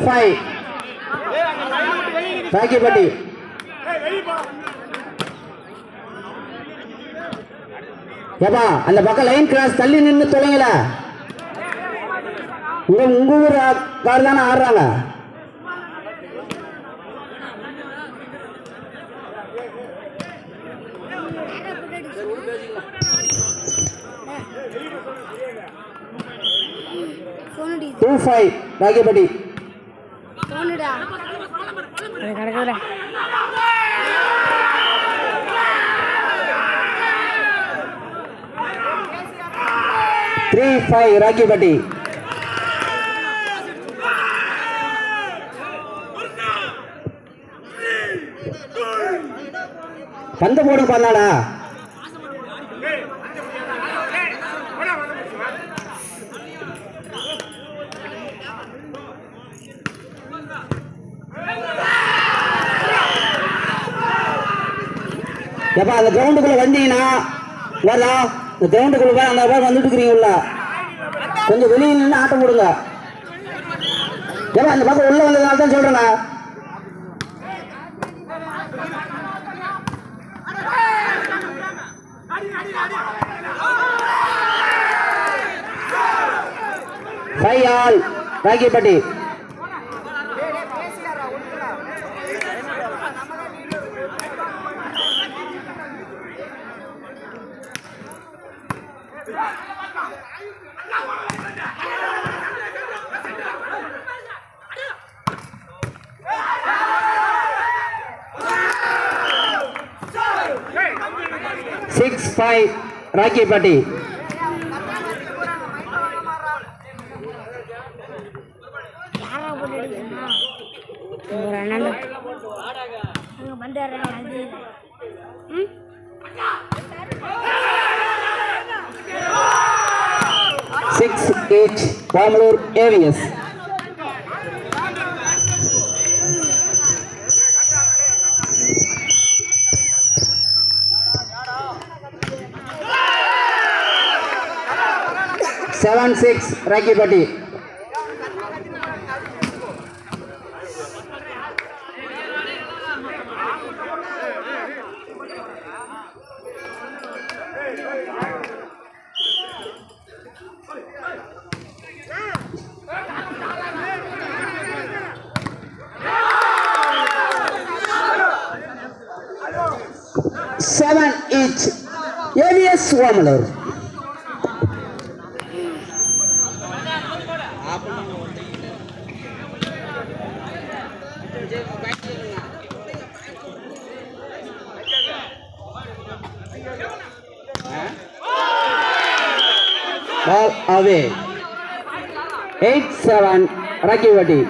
5 ராக்கிப்பட்டி. ஏப்பா அந்த பக்கம் லைன் கிராஸ் தள்ளி நின்று தொலைங்கள. உங்க ஊர் கார் தானே ஆடுறாங்க. டூ 5 ராக்கிப்பட்டி. 3-5 ராக்கிப்பட்டி. பந்த போடு பண்ணாடா. எப்பா அந்த கிரவுண்டுக்குள்ள வந்தீங்கன்னா வரலாம். இந்த கிரவுண்டுக்குள்ள அந்த பேர் வந்துட்டு இருக்கிறீங்கள, கொஞ்சம் வெளியே நின்று ஆட்டம் போடுங்க. ஏப்பா அந்த பக்கம் உள்ள வந்ததுனால தான் சொல்றேங்க. Five all Rakkipatti. Six 5 Rakkipatti. Six 8 Pamalur AVS. 7-6 Rakkipatti. Seven each AVS Wamalur. Ball away. 8-7 Rakkipatti.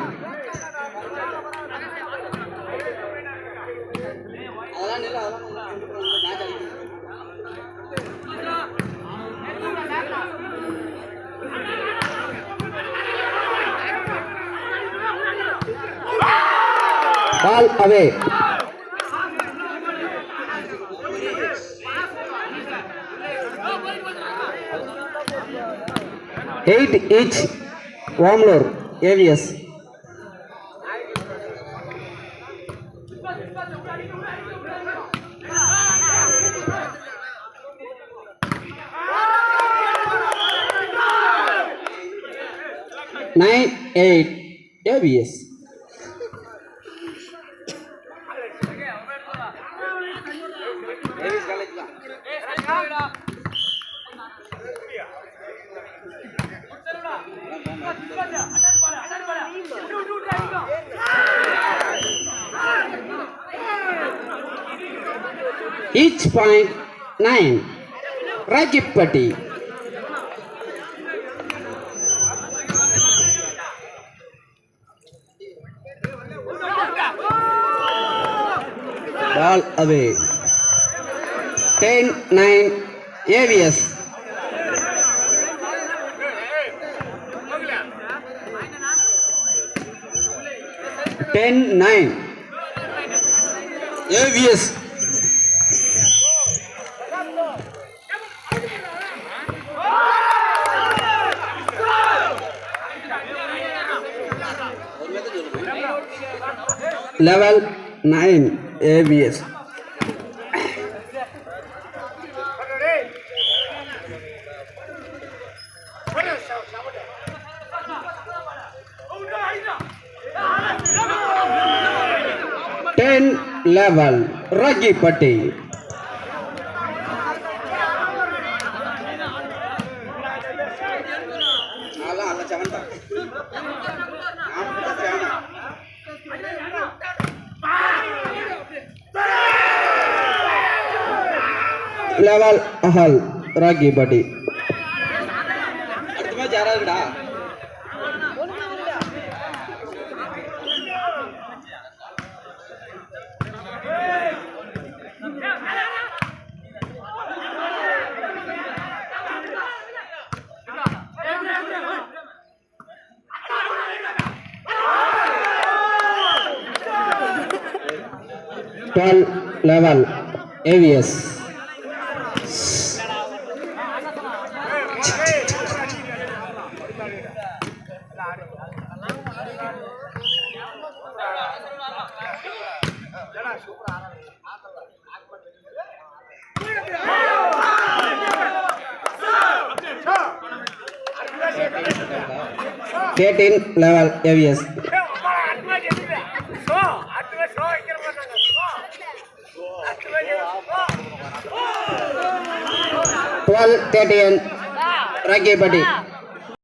Ball away. 8 each Wamalur AVS. Nine 8 AVS. Each point 9 Rakkipatti. Ball away. 10-9 AVS. Ten 9 AVS. level 9 ABS. level Ragipati. level Ahal Ragipati. அடுத்து யாராவதுடா 12 level AVS. Thirteen level AVS. 12-13 Ragipati.